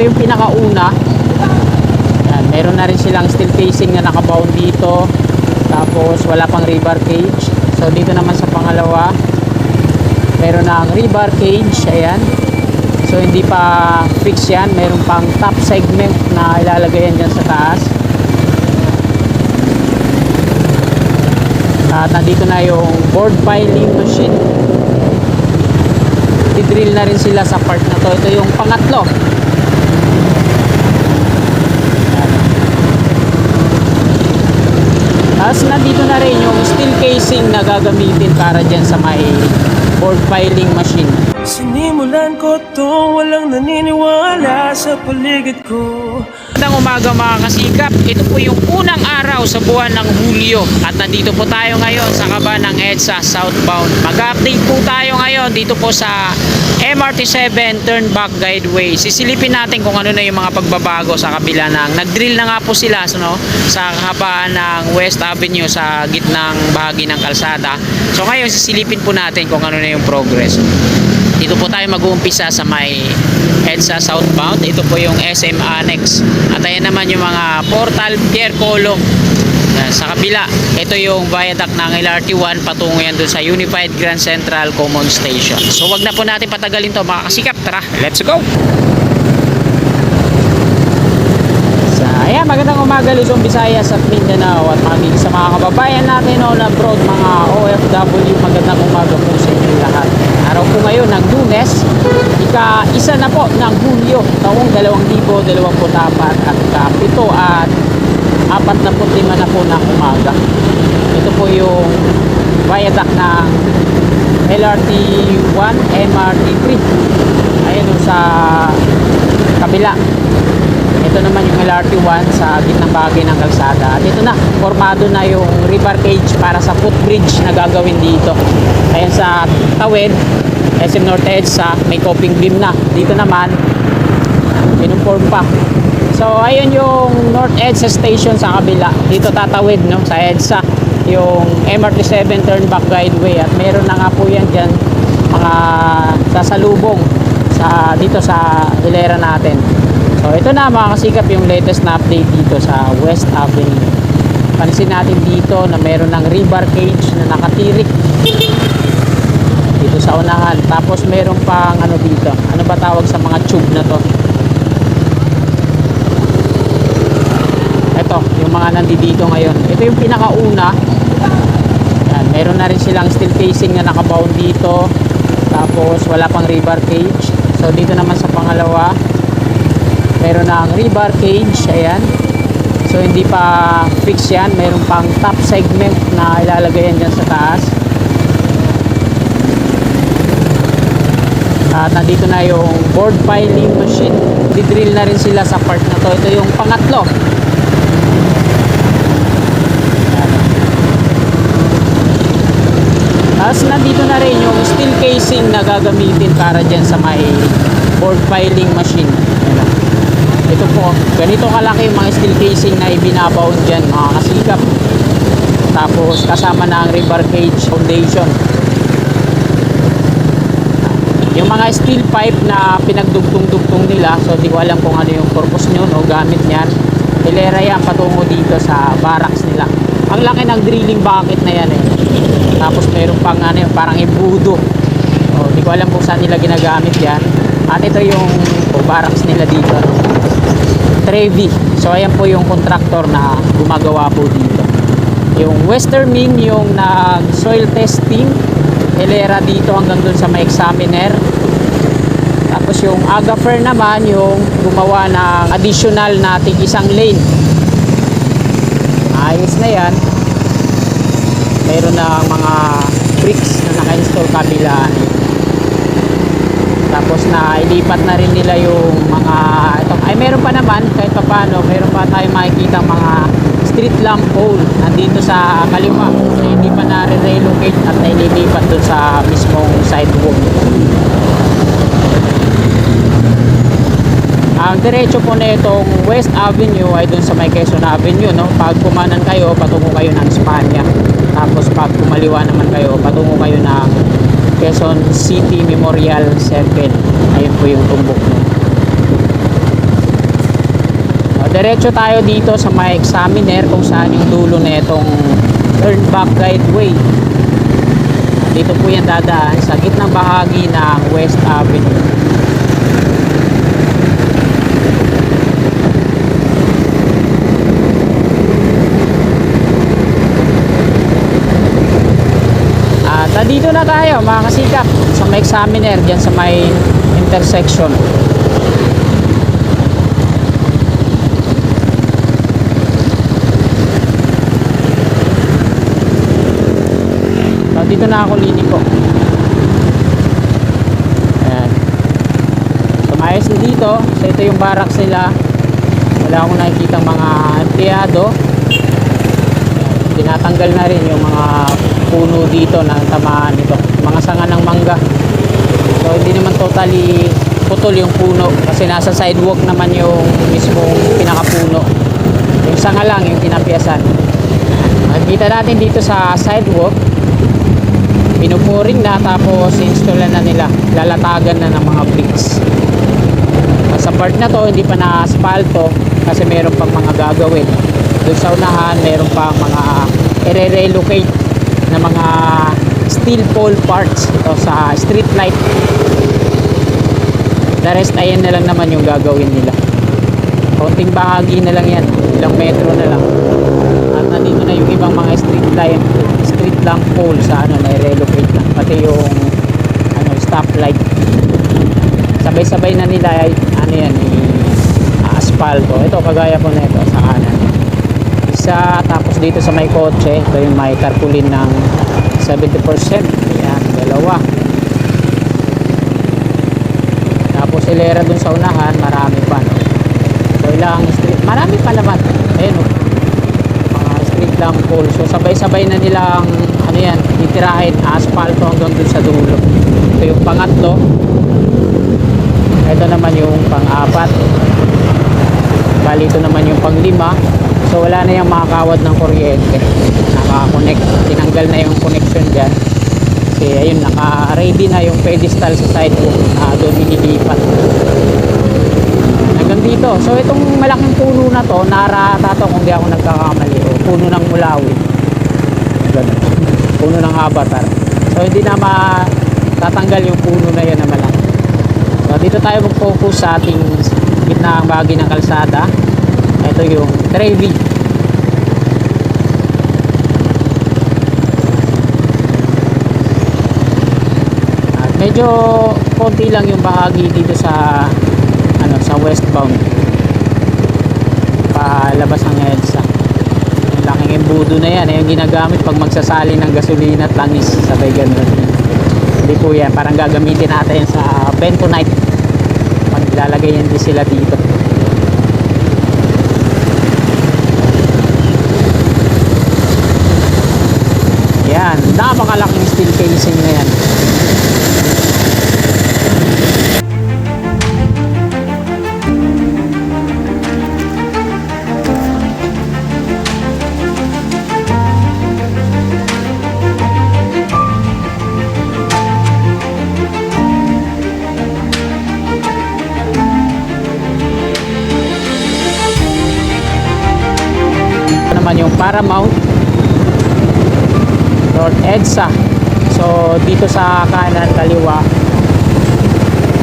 ito yung pinakauna. Yan, meron na rin silang steel casing na nakabound dito. Tapos wala pang rebar cage. So dito naman sa pangalawa, meron na ang rebar cage. Ayan. So hindi pa fix yan. Meron pang top segment na ilalagay yan dyan sa taas. At nandito na yung board piling machine. I-drill na rin sila sa part na to. Ito yung pangatlo. Tapos nandito na rin yung steel casing na gagamitin para dyan sa may board piling machine. Sinimulan ko to, walang naniniwala sa paligid ko. Magandang umaga mga kasikap. Ito po yung unang araw sa buwan ng Hulyo at nandito po tayo ngayon sa kaba ng EDSA southbound. Mag-update po tayo ngayon dito po sa MRT7 Turnback Guideway. Sisilipin natin kung ano na yung mga pagbabago sa kabila ng nag-drill na nga po sila sa kabaan ng West Avenue sa gitnang bahagi ng kalsada. So ngayon sisilipin po natin kung ano na yung progress. Dito po tayo mag-uumpisa sa may EDSA southbound. Ito po yung SM Annex. At ayan naman yung mga portal pier column. Sa kabila, ito yung viaduct ng LRT1 patungo yan dun sa Unified Grand Central Common Station. So wag na po natin patagalin to mga kasikap. Tara, let's go! Ayan, magandang umaga Luzon, Visayas at Mindanao at sa mga kababayan natin na abroad, mga OFW, magandang umaga po sa inyo lahat. Araw po ngayon ng Lunes, ika-isa na po ng Hulyo, taong 2024 at ika-7 at 45 na po ng umaga. Ito po yung viaduct ng LRT1, MRT3. Ayan sa kabila. Ito naman yung LRT1 sa gitnang bahagi ng kalsada. At ito na, formado na yung rebar cage para sa footbridge na gagawin dito. Ayan sa tawid, SM North EDSA, may coping beam na. Dito naman, inform pa. So, ayun yung North EDSA station sa kabila. Dito tatawid, sa EDSA, yung MRT7 Turnback Guideway. At meron na nga po yan dyan, mga sasalubong dito sa hilera natin. So ito na mga kasikap yung latest na update dito sa West Avenue. Pansin natin dito na meron ng rebar cage na nakatirik dito sa unahan. Tapos meron pang dito. Ano ba tawag sa mga tube na to? Ito, yung mga nandito ngayon. Ito yung pinakauna. Yan, meron na rin silang steel casing na nakabound dito. Tapos wala pang rebar cage. So dito naman sa pangalawa, meron na ang rebar cage. Ayan. So hindi pa fix yan. Meron pang top segment na ilalagay yan dyan sa taas. At nandito na yung board piling machine. Didrill na rin sila sa part na to. Ito yung pangatlo. Tapos nandito na rin yung steel casing na gagamitin para dyan sa may board piling machine. Ayan. Ito po, ganito kalaki yung mga steel casing na ibinabound dyan mga kasikap. Tapos kasama na ang rebar cage foundation. Yung mga steel pipe na pinagdugtong-dugtong nila, so di ko alam kung ano yung purpose nyo o gamit nyan. Hilera yan patungo dito sa barracks nila. Ang laki ng drilling bucket na yan eh. Tapos meron pang parang embudo. So di ko alam kung saan nila ginagamit yan. At ito yung barracks nila dito. Trevi. So ayan po yung contractor na gumagawa po dito. Yung Westermin yung nag-soil testing. Hilera dito hanggang dun sa may examiner. Tapos yung Agafer naman yung gumawa ng additional na isang lane. Ayos na yan. Meron na mga bricks na naka-install kabilaan. Tapos na ilipat na rin nila yung mga meron pa naman kahit pa paano, meron pa tayong makikita mga street lamp pole nandito sa kaliwa. So, hindi pa na-relocate at naililipat dun sa mismong sidewalk. Ang diretso po na itong West Avenue ay dun sa may Quezon Avenue, Pag kumanan kayo, patungo kayo ng Espanya. Tapos pag kumaliwa naman kayo, patungo kayo ng Quezon City Memorial Circle. Ayun po yung tumbok. Diretso tayo dito sa may examiner kung saan yung dulo na itong turn back guideway. Dito po yan dadaan sa gitnang bahagi ng West Avenue. At dito na tayo mga kasikap sa may examiner dyan sa may intersection. Dito na ako liliko. Ayan. Sumayos na dito. So ito yung barracks nila. Wala akong nakikita mga empleyado. Ayan. Tinatanggal na rin yung mga puno dito na tamaan nito. Mga sanga ng mangga. So hindi naman totally putol yung puno kasi nasa sidewalk naman yung mismong pinakapuno. Yung sanga lang yung tinapiasan. Makikita natin dito sa sidewalk, pinupuring na tapos installan na nila, lalatagan na ng mga bricks. Sa part na to hindi pa na asfalto kasi meron pang mga gagawin. Doon sa unahan meron pang mga i-relocate na mga steel pole parts ito sa street light. The rest ayan na lang naman yung gagawin nila. Konting bahagi na lang yan, ilang metro na lang. At nandito na yung ibang mga street lamp pole sa ano na i-relocate na, pati yung ano stoplight. Sabay-sabay na nila ay ano yan asfalto. Ito kagaya po na ito sa kanan. Isa, tapos dito sa may kotse, ito yung may tarpaulin ng 70%. Yan, dalawa. Tapos ilera dun sa unahan, marami pa. No? So ilang street, marami pa naman. Ayun o. Street lamp pole. So sabay-sabay na nilang ano yan, titirahin asfalto hanggang dun sa dulo. Ito yung pangatlo. Ito naman yung pang-apat. Bali ito naman yung pang-lima. So wala na yung makakawad ng kuryente. Naka-connect. Tinanggal na yung connection dyan. Kasi ayun, naka-ready na yung pedestal sa sidewalk na doon inilipat. Hanggang dito. So itong malaking puno na to, narata to kung di ako nagkakamali. Puno ng Mulawi. Ganun. Puno ng Avatar. So hindi na matatanggal yung puno na yun na malaki. So dito tayo mag-focus sa ating gitna bahagi ng kalsada. Ito yung Trevi. At medyo konti lang yung bahagi dito sa ano sa westbound. Palabas ng EDSA. Yung laking embudo na yan, yung ginagamit pag magsasali ng gasolina at langis, sabay ganun. Hindi po yan, parang gagamitin natin sa bentonite. Maglalagay yan din sila dito. Yan, napakalaking steel casing na yan. Yung Paramount North EDSA. So dito sa kanan kaliwa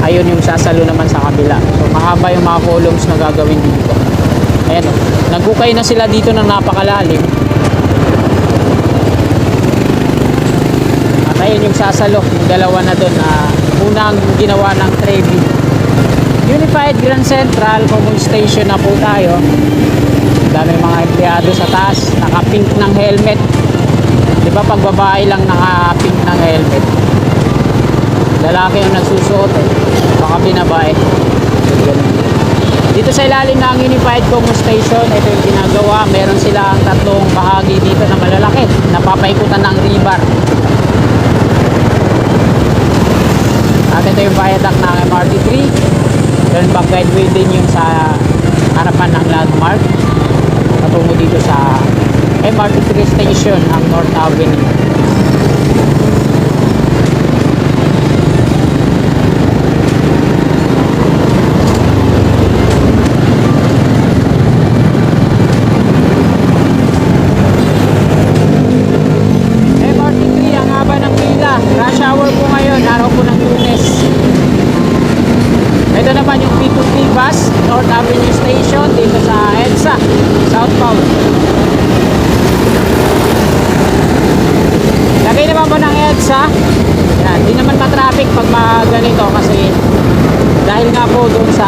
ayun yung sasalo naman sa kabila. So mahaba yung mga columns na gagawin dito. Ayan o, nagukay na sila dito ng napakalalim. At ayun yung sasalo, yung dalawa na doon na unang ginawa ng Trevi. Unified Grand Central Common Station na po tayo. Dami mga empleyado sa taas, naka-pink ng helmet. Di ba pag babae lang naka-pink ng helmet, lalaki yung nagsusuot baka binabae. Dito sa ilalim ng Unified Common Station, ito yung ginagawa. Meron silang tatlong bahagi dito na malalaki, napapaikutan ng rebar. At ito yung viaduct ng MRT3. Turn back guideway din yung sa harapan ng landmark patungo dito sa MRT3 station ang North Avenue. ganito kasi dahil nga po doon sa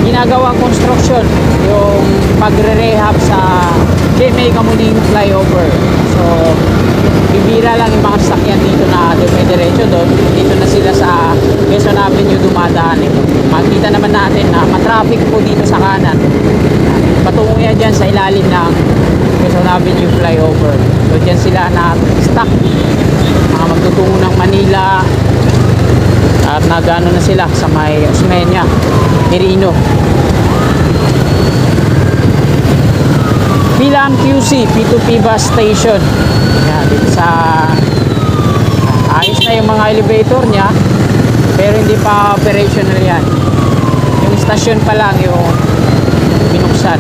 ginagawang construction, yung pagre-rehab sa GMA Kamuning flyover. So bibira lang yung mga sasakyan dito na dumidiretso doon. Dito na sila sa Quezon Avenue dumadaan. Makita naman natin na matraffic po dito sa kanan. Patungo yan dyan sa ilalim ng Quezon Avenue flyover. So dyan sila na stuck, mga magtutungo ng Manila, at nagano na sila sa may Osmeña, Quirino. Pilam QC P2P bus station. Yan, dito sa ayos na yung mga elevator niya, pero hindi pa operational yan. Yung station pa lang yung binuksan.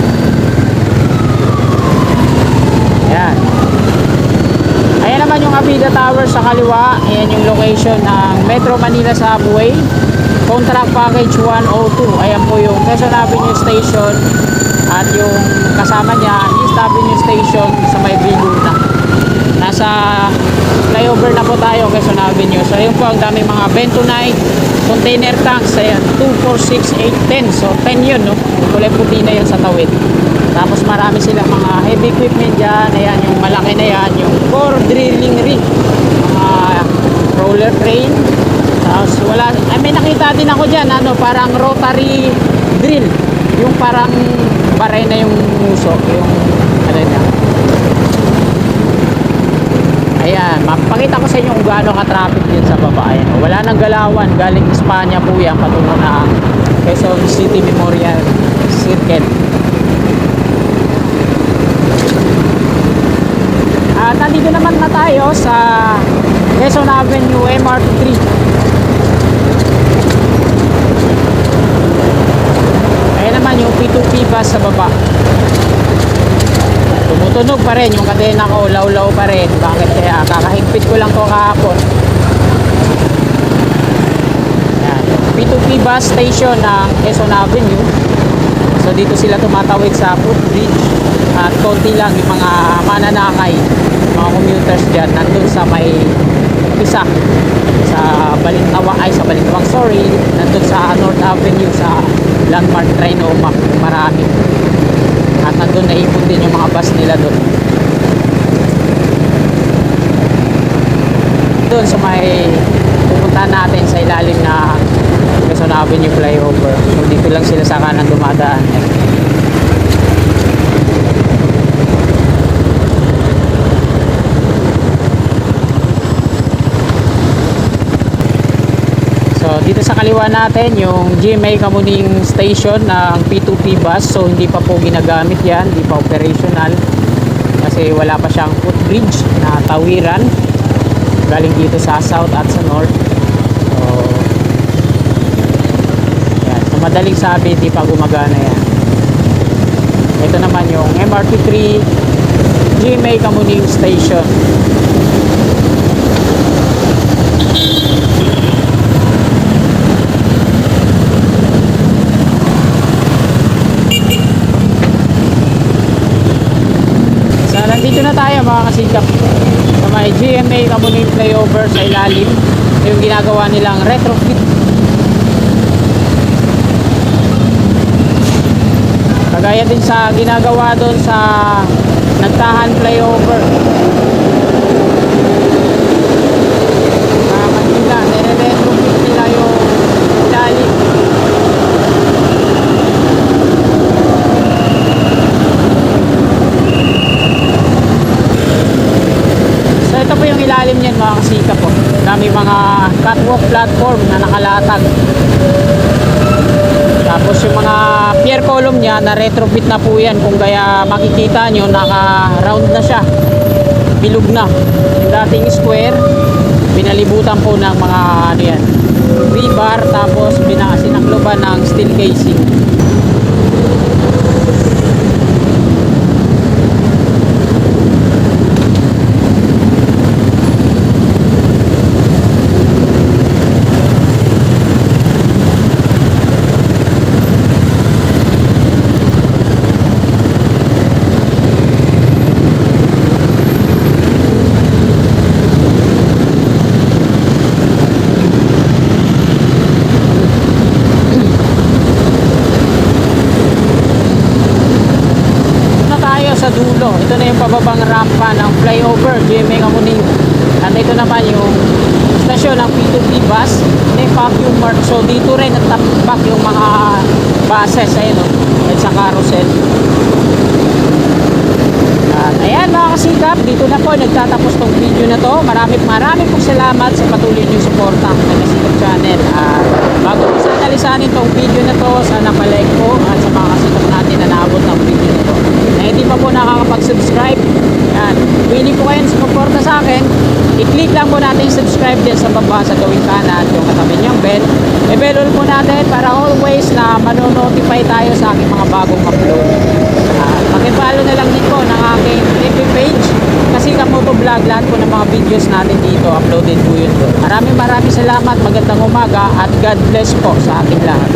Yan. Ayan naman yung Avida Tower sa kaliwa. Ayan yung location ng Metro Manila Subway. Contract Package 102. Ayan po yung Quezon Avenue Station. At yung kasama niya, East Avenue Station sa may Luna. Nasa flyover na po tayo, Quezon Avenue. So ayun po, ang dami mga bentonite container tanks. Ayan, 2, 4, 6, 8, 10. So 10 yun, no? Kulay puti na yun sa tawid. Tapos marami silang mga heavy equipment dyan. Ayan, yung malaki na yan, yung core drilling rig, mga roller crane. Tapos wala, ay may nakita din ako dyan, ano, parang rotary drill. Yung parang baray na yung muso, yung ano na. Ayan, mapakita ko sa inyo kung gaano ka-traffic din sa baba. Ayan, wala nang galawan, galing Espanya po yan, patungo na Quezon City Memorial Circle. At nandito naman na tayo sa Quezon Avenue MRT3. Ayan naman yung P2P bus sa baba. Tumutunog pa rin yung kadena ko, law-law pa rin. Bakit kaya? Kakahigpit ko lang to kahapon. Ayan, P2P bus station ng Quezon Avenue. So dito sila tumatawid sa footbridge. At konti lang yung mga mananakay, mga commuters dyan, nandun sa may isa sa Balintawak, sorry, nandun sa North Avenue sa Landmark Trinoma, marami. At nandun naipon din yung mga bus nila doon. Doon sa may pupuntahan natin sa ilalim na Quezon Avenue flyover. So dito lang sila sa kanan dumadaan. So dito sa kaliwa natin yung GMA Kamuning Station ng P2P bus. So hindi pa po ginagamit yan, hindi pa operational kasi wala pa siyang footbridge na tawiran galing dito sa south at sa north. So yan, so madaling sabi hindi pa gumagana yan. Ito naman yung MRT3 GMA Kamuning Station. Nandito na tayo mga kasikap sa may GMA Kamuning flyover sa ilalim. Ito yung ginagawa nilang retrofit. Kagaya din sa ginagawa doon sa Nagtahan flyover sa Manila. Nire-retrofit nila yung ilalim. Ito po yung ilalim niyan mga kasika po. Dami mga catwalk platform na nakalatag. Tapos yung mga pier column niya na retrofit na po yan. Kung kaya makikita nyo naka round na siya. Bilog na. Yung dating square pinalibutan po ng mga ano yan, rebar, tapos sinakloban ng steel casing. yung pababang rampa ng flyover GMA Kamuning. At ito naman yung stasyon ng P2P bus ni Vacuum Mart. So dito rin natambak yung mga buses ayun, at sa carousel. At ayan mga kasikap, dito na po nagtatapos tong video na to. Maraming pong salamat sa patuloy niyong suporta ng Kasikap Channel. At bago ko sana alisanin tong video na to, sana palike po at sa mga kasikap natin na naabot ng video na to. Na hindi pa po nakakapag-subscribe, yan, willing po kayo suporta sa akin, i-click lang po natin yung subscribe din sa baba sa gawing kanan, yung katabi niyang bell. I-bell po natin para always na manonotify tayo sa aking mga bagong upload. Pakipalo na lang din po ng aking FB page kasi Kamotovlog, lahat po ng mga videos natin dito uploaded po yun doon. Maraming salamat, magandang umaga at God bless po sa ating lahat.